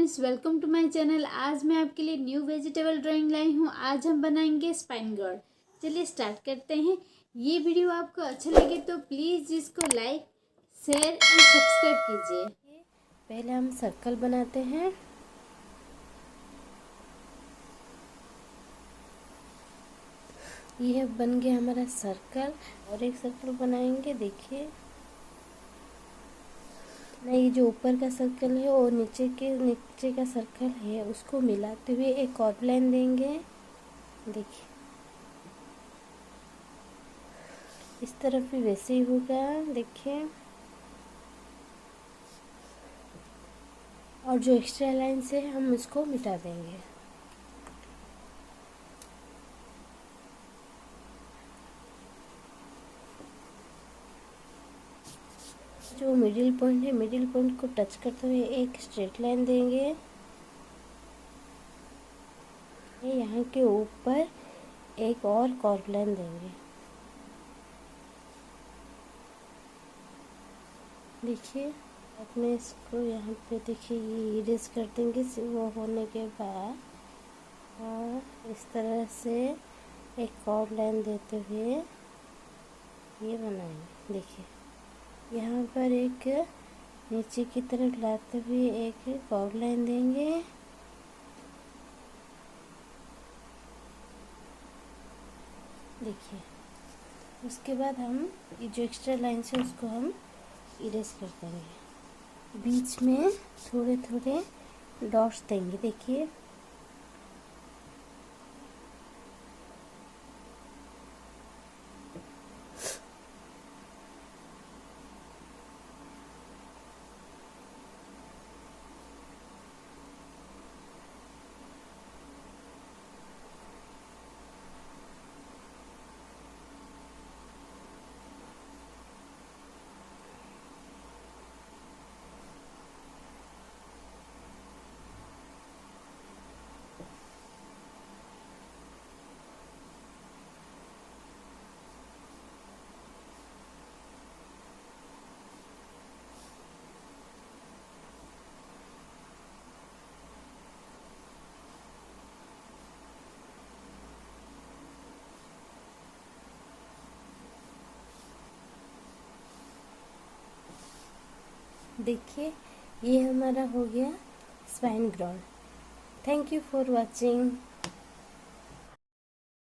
Friends, welcome to my channel. आज मैं आपके लिए न्यू वेजिटेबल ड्राइंग लाई हूँ। आज हम बनाएंगे स्पाइन गोर्ड। चलिए स्टार्ट करते हैं। ये वीडियो आपको अच्छा लगे तो प्लीज़ इसको लाइक, शेयर एंड सब्सक्राइब कीजिए। पहले हम सर्कल बनाते हैं। यह बन गया हमारा सर्कल। और एक सर्कल बनाएंगे। देखिए ना, ये जो ऊपर का सर्कल है और नीचे का सर्कल है, उसको मिलाते हुए एक और लाइन देंगे। देखिए इस तरफ भी वैसे ही होगा। देखिए, और जो एक्स्ट्रा लाइन से हम इसको मिटा देंगे। जो मिडिल पॉइंट है, मिडिल पॉइंट को टच करते हुए एक स्ट्रेट लाइन देंगे। यहाँ के ऊपर एक और कर्व लाइन देंगे। देखिए, अपने इसको यहाँ पे देखिए ये इरेज कर देंगे। वो होने के बाद और इस तरह से एक और लाइन देते हुए ये बनाएंगे। देखिए यहाँ पर एक नीचे की तरफ लाते हुए एक और लाइन देंगे। देखिए उसके बाद हम ये जो एक्स्ट्रा लाइन है उसको हम इरेज कर देंगे। बीच में थोड़े थोड़े डॉट्स देंगे। देखिए देखिए ये हमारा हो गया spine gourd. Thank you for watching.